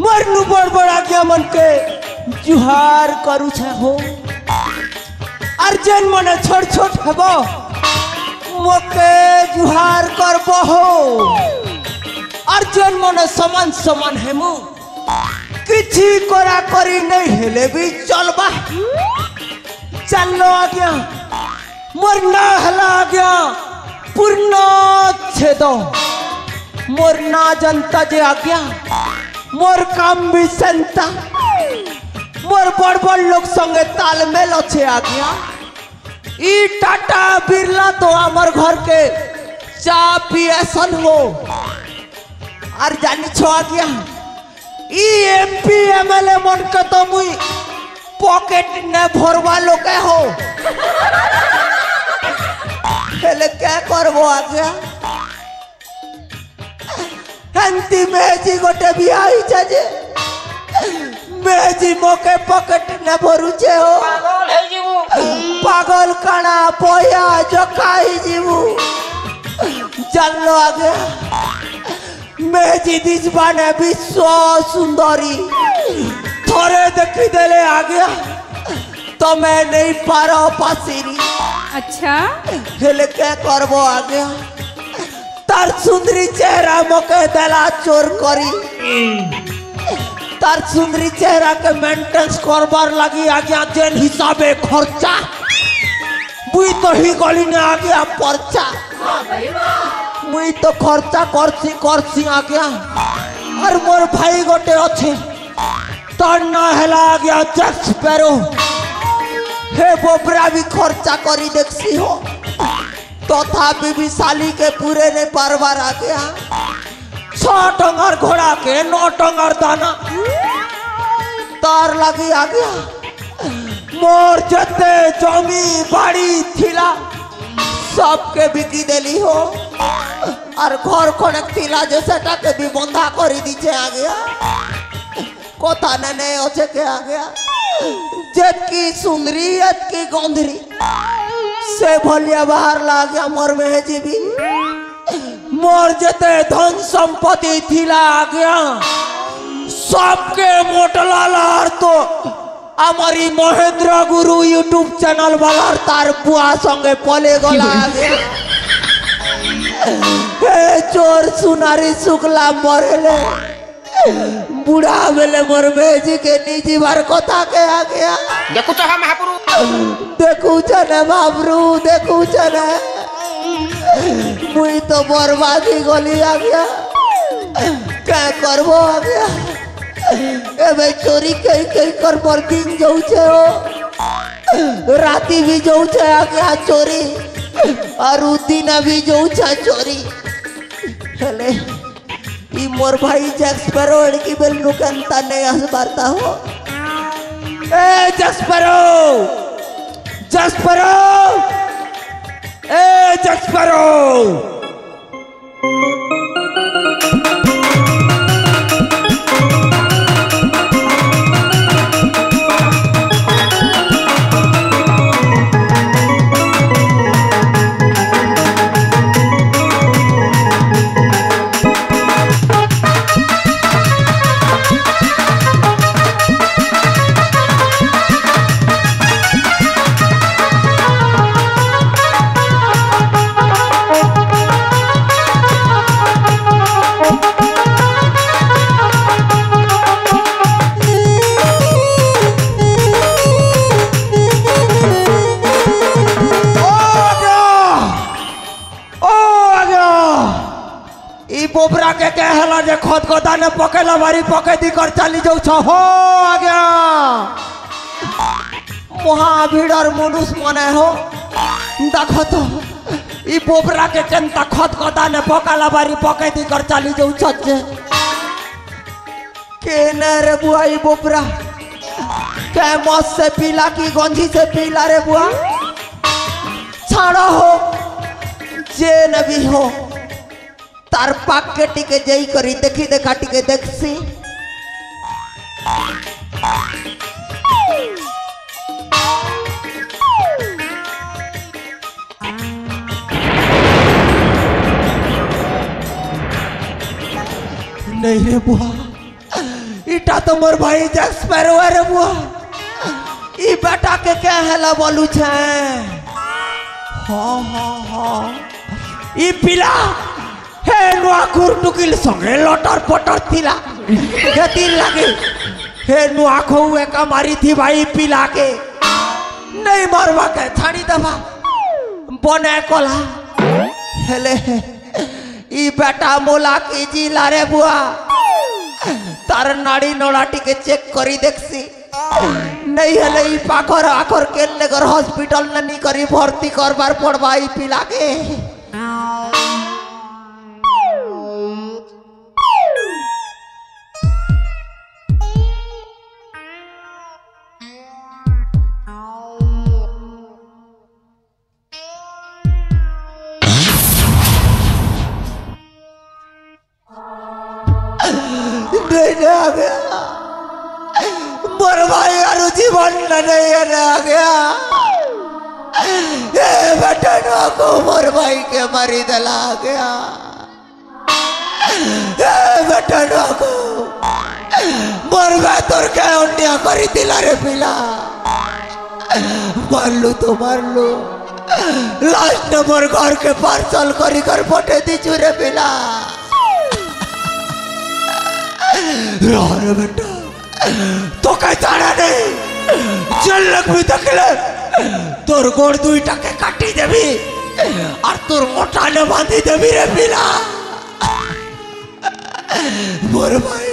मरनु बड़ बड़ आज्ञा मन के जुहार करू हो अर्जन मन छोट छोट हब मोके जुहार करब हो अर्जन मन समान समान हेमु किछि करा करी नहीं हेले भी चलबा चलो आज्ञा मोर ना हला आज्ञा पूर्ण छेद मोर ना जनता जे आज्ञा मोर काम भी संता मोर बड़ बड़ लोग संगे तालमेल अच्छे आज्ञा ई टाटा बिरला तो आमर घर के चा पियसन हो और जानी छो आज्ञा ई एमपी एमएलए मन के तो मुई पॉकेट ने भरवा लोके हो हेले क्या करबो आज्ञा हंती मेजी गोटे भी आई जे मेजी मोके पॉकेट ने भरुचे हो पागल काना पोया जोकाई जीवु जानलो आगे मेजी दिसबाने विश्व सुंदरी थोड़े देखी देले आगे तो मैं नहीं पारो पासिरी अच्छा हेले क्या करबो आगे तार सुंदरी चेहरा मोके दला चोर करी तार सुंदरी चेहरा के मेंटेन करबार लगी आज्ञा जेन हिसाबे खर्चा मुई तो ही गली ने आज्ञा पर्चा मुई तो खर्चा करसी आज्ञा और मोर भाई गोटे अच्छे तार ना हेला आज्ञा जैक्स पेरो हे बोबरा भी खर्चा करी देखसी हो तथापि भी साली के पूरे ने पारवार आ गया 6 टंगर घोड़ा के 9 टंगर दाना तार लगी आ गया मोर जते जमी बाड़ी थिला सबके बिकी देली हो और घर खनक थिला जैसे के भी बंधा करी दीचे आ गया कोथा ने अच्छे के आ गया जबकि सुंदरी की गंधरी से भलिया बाहर ला गया मोर में जीवी मोर जते धन संपत्ति थिला आ गया सबके मोटला लार तो हमारी महेंद्र गुरु यूट्यूब चैनल वाला तार बुआ संगे पले गला आ गया चोर सुनारी शुक्ला मरेले बुढ़ा बेले मोर मेजी के निजी बार कथा के आ गया देखु तो महापुरु देखु छने महापुरु देखु छने मुई तो बर्बादी गली आ गया क्या करबो आ गया ए भाई चोरी कई कई कर वर्किंग जाऊ छे हो राती भी जाऊ छे आ गया चोरी और दिन भी जाऊ छे चोरी चले ई मोर भाई जैक्सपेरो की बेल रुकनता नहीं हंसबारता हो ए जैक्सपेरो जैक्सपेरो ए जैक्सपेरो हला जे खत गदा ने पकेला बारी पके दी कर चली जाऊ छ हो आज्ञा महावीर मनुष्य मने हो देखो तो ई बोबरा के केनता खत गदा ने पकाला बारी पके दी कर चली जाऊ छ के न रे बुआ ई बोबरा के मौत से पीला की गंजी से पीला रे बुआ छाड़ो हो जे न भी हो तार पाक के टिके जई करी देखी देखा टिके देखसी नहीं रे बुआ इटा तो मोर भाई जैक्स पैरो रे बुआ ई बेटा के क्या हला बोलू छे हाँ ई पिला हे नुआ कुरटुकिल संगे लटर पटर थिला गति लगे हे नुआ खोए का मारी थी भाई पिला के नहीं मरवा के छाड़ी दबा बने कोला हेले ई बेटा मोला की जिला रे बुआ तार नाड़ी नोड़ाटी के चेक करी देखसी नहीं हेले ई पाखर आखर के लेकर हॉस्पिटल नहीं करी भर्ती करबार पड़बा ई पिला के नहीं आ गया मोर भाई अरु जीवन नहीं आ गया ये बेटा को मोर भाई के मरी दला गया ये बेटा को मोर भाई तोर के उन्निया करी दिला रे पिला मार लू लास्ट नंबर घर के पार्सल करी कर पटे दी चुरे पिला रे बेटा तो कहता नहीं चल लगवी तकले तोर गोड़ दुई टके काटी देवी और तोर मोटा ने बांधी देवी रे पिला मोर भाई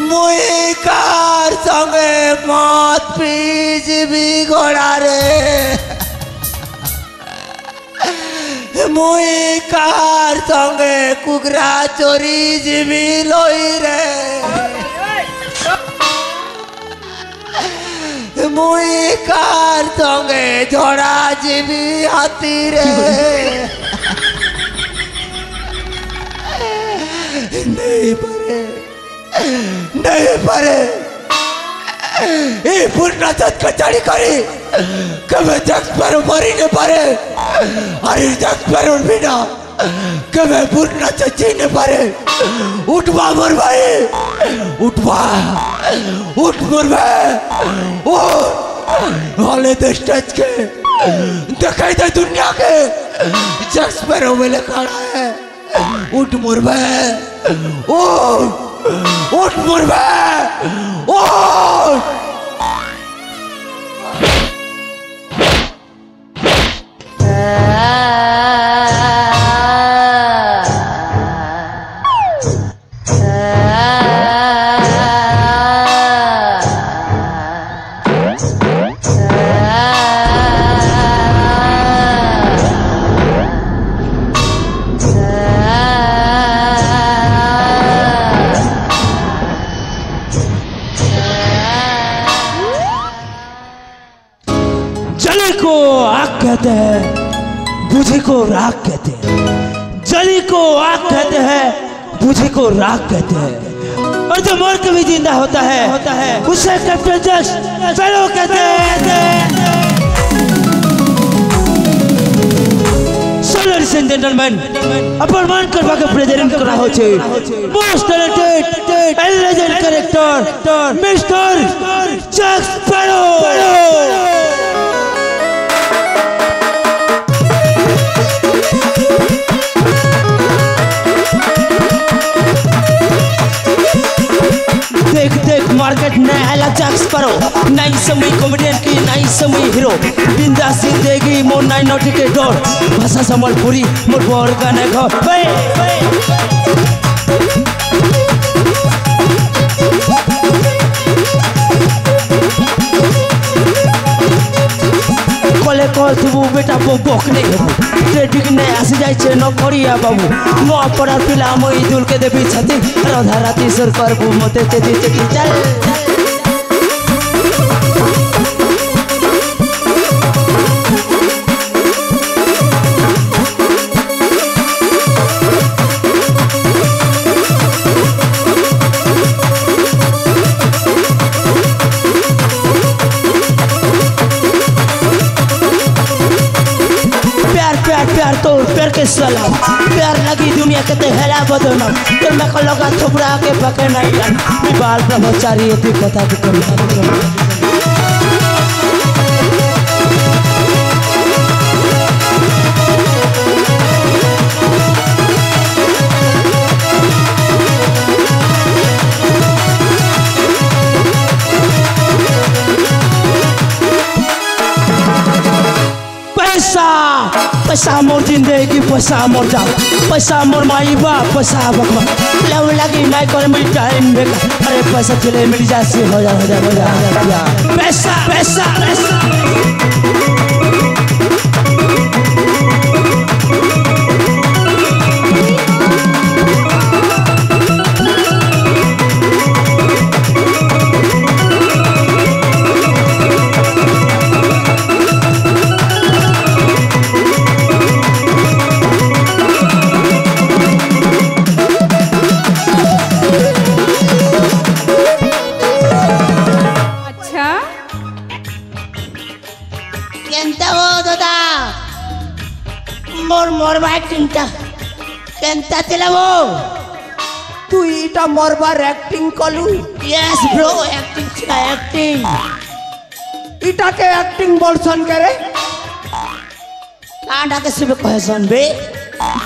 मुई कार संगे मत पीज भी घोड़ा रे मुई कार संगे कुगरा चोरी जीवी लोई रे मुई कार संगे झोड़ा जीवी हाथी रे नहीं परे ये पूर्ण सच कचाड़ी करी कभी जग पर मरी ने पारे अरे जग पर बिना कभी पूर्ण सच्ची ने पारे उठवा मोर भाई उठ मोर भाई ओ हाले तो स्टेज के दिखाई दे दुनिया के जग पर मिले खड़ा है उठ मोर भाई उठ मोर भाई कहते हैं बुझी को राख कहते हैं जली को आग कहते हैं बुझी को राख कहते हैं और जो मर के भी जिंदा होता है उसे कैप्टन जैक्स पैरो कहते हैं Ladies and gentlemen, अपमान करवा के प्रेजेंट करा हो छे most talented and legend character mister Jack Sparrow देख मार्केट नया आला जैक्स पैरो नई समय कॉमेडियन की नई समय हिरो बिंदास जिंदगी मोर नाई नटी के डर भाषा संबलपुरी मोर बर गाने घर कले कहू बेटा बक नहीं हेबू ट्रेडिंग नहीं आसी जाइए न करिया बाबू नुआ पड़ा पिला मुई दुल के देवी छती राधा राति सुर करबू मते तेजी चटी चल प्यार तो प्यार के सलाम प्यार लगी दुनिया के ते हेला बदना तो मैं को लगा थोपड़ा के पके नहीं जान बाल ब्रह्मचारी होती कथा के कर पैसा मोर जिंदगी पैसा मोर जान पैसा मोर माई बाप पैसा बकवा लव लगी नहीं कर मिल टाइम बेकार अरे पैसा चले मिल जासी हो जा पैसा पैसा पैसा मोर एक्टिंग केंता तिलावो तू इटा मोरबार एक्टिंग कलू यस ब्रो एक्टिंग छिला एक्टिंग इटा के एक्टिंग बोलसन करे कांडा के सिबे कहसन बे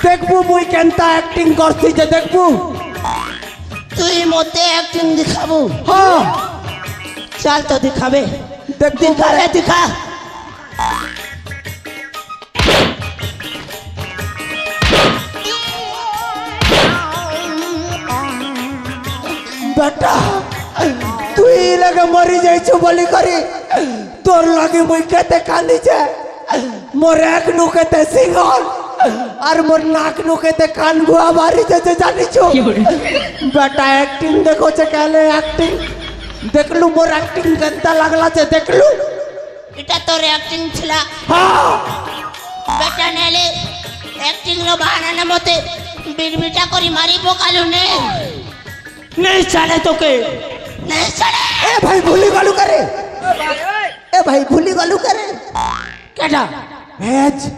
देखबू मुई केंता एक्टिंग करती जे देखबू तुई मोते एक्टिंग दिखाबू हां चल तो दिखाबे दिखा बेटा तू लगे मरी जाइछु बोली करी तोर लगे मुई केते कांदी छे मोर एक नु केते सिंगल और मोर नाक नु केते कान गुआ मारी जे जानी छु बेटा एक्टिंग देखो छे कहले एक्टिंग देखलू मोर एक्टिंग केंता लागला छे देखलू इटा तोर एक्टिंग छिला हां बेटा नेले एक्टिंग नो बहाना न मते बिरबिटा करी मारी पोकालू ने नहीं चले तो के नहीं चले ए भाई भूली गलू करे ए भाई भूली गलू करे केटा भेज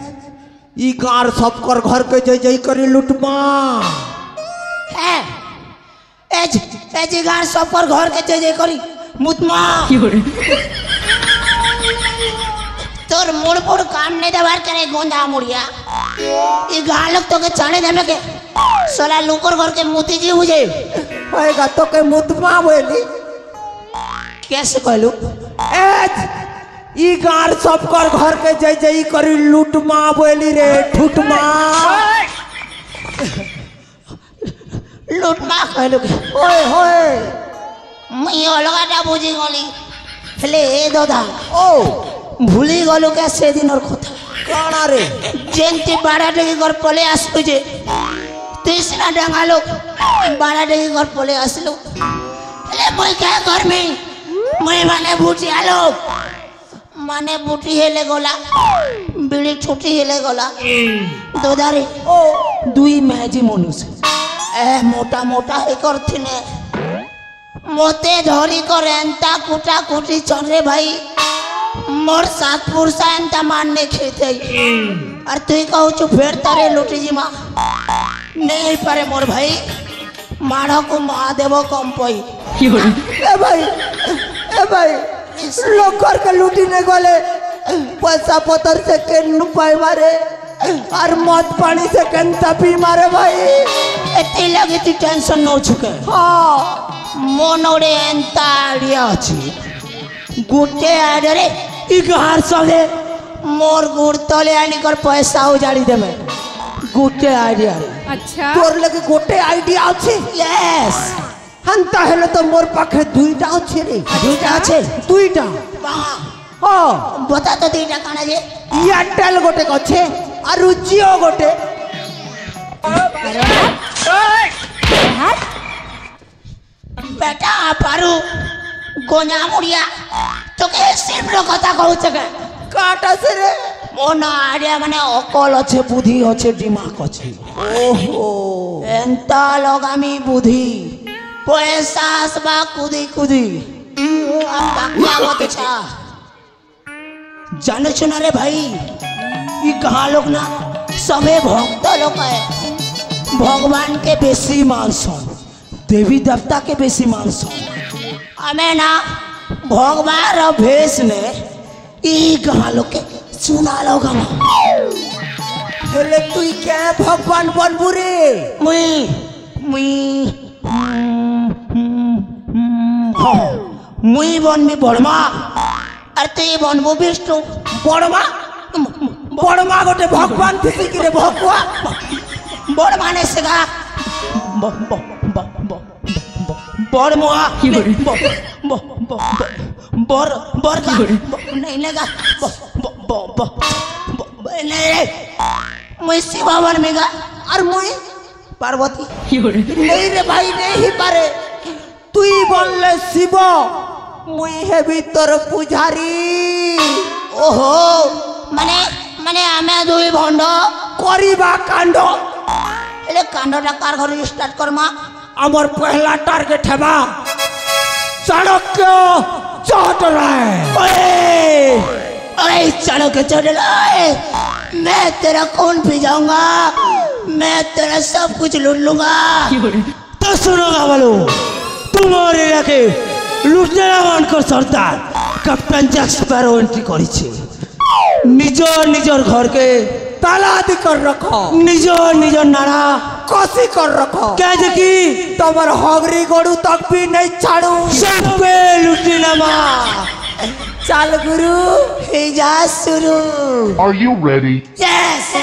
ई कार सबकर घर के जय जय करी लुटमा है एज गार सबकर घर के जय जय करी मुतमा तोर मोड़ पोड़ काम नहीं दबार करे गोंधा मुड़िया ई गार लोग तो के चढ़े देमे के सोला लुकर घर के मोती जी मुझे होएगा तो के मुतमा बोली कैसे कहलू एज ई गार सबकर घर के जय जय करी लुटमा बोली रे ठुटमा लुटमा कहलू ओए होए मैं अलगाटा बुझी गली हेले दादा ओ भूली गलू के से दिन और कथा काना रे जेंती बाड़ा डेगी घर पले आसलू जे तीसरा डांगा लोग बाड़ा डेगी घर पले आसलू हेले मैं क्या घर में मैं माने बूटी आलो माने बूटी हेले गोला बीड़ी छुटी हेले गोला दोदारी ओ दुई मेहजी मनुष्य ए मोटा मोटा हे करथी ने मोते धरी कर एंता कुटा कुटी चढ़े भाई मोर सात पुरुषा एंता मारने खेते और तुई कहू चु फेर तारे लुटी जी माँ नहीं पारे मोर भाई माड़ा को महादेव कम पई ए भाई लोग घर के लूटी नहीं गले पैसा पतर से केन पाई मारे और मौत पानी से केन तपी मारे भाई एते लगे ती टेंशन न छुके हाँ मोनोड़े एंता आइडिया अछि गुटे आडरे इ गहार संगे मोर गुड़ तले आनिकर पैसा उजाड़ी देबे गोटे आइडिया रे अच्छा तोर लगे गोटे आइडिया अछि यस हंता हेले तो मोर पाखे दुईटा अछि रे दुईटा আছে दुईटा बाह ओ बता तो दुईटा काना जे एयरटेल गोटे कछे और जियो गोटे बेटा पारू गोना मुड़िया तो के सिम रो कथा कहू छके काटा से रे मोना आइडिया माने अकल আছে বুদ্ধি আছে दिमाग আছে ओहो एंता लगामी बुद्धि पैसा আসবা কুদি কুদি बाकी आवत छा जाने सुना रे भाई ये कहाँ लोग ना सबे भक्त लोग है भगवान के बेसी मानसो देवी देवता के बेसी मानसो हमें ना भगवान रो भेष ने ई कहाँ लोग के सुना लोग हम हेले तू क्या भगवान बनबू रे मुई मुई मुई बनबी बड़मा और तू बनबू विष्णु बड़मा बड़मा गोटे भगवान थिसी कि रे भगवा बड़मा ने सगा बड़मा बर बर का नहीं लगा नहीं मुई शिवा बनमेगा और मुई पार्वती नहीं रे भाई नहीं पारे तू ही बनले शिव मुई है भीतर पुजारी ओहो माने माने आमे दुई भंड करिबा कांड एले कांडटा कार घर स्टार्ट करमा अमर पहला टारगेट है बा चाणक्य चौधरी ओए ओए चाणक्य चौधरी मैं तेरा खून पी जाऊंगा मैं तेरा सब कुछ लूट लूंगा तो सुनोगा बोलो तुम्हारे लगे लुटेरा मानकर सरदार कैप्टन जैक स्पैरो एंट्री करिছে निजर निजर घर के ताला आदि कर रखो निजर निजर नारा कसी कर रखो क्या देखी तमर हगरी गोड़ू तक भी नहीं छाड़ू सब पे लुटी लमा चल गुरु हे जा शुरू Are you ready? यस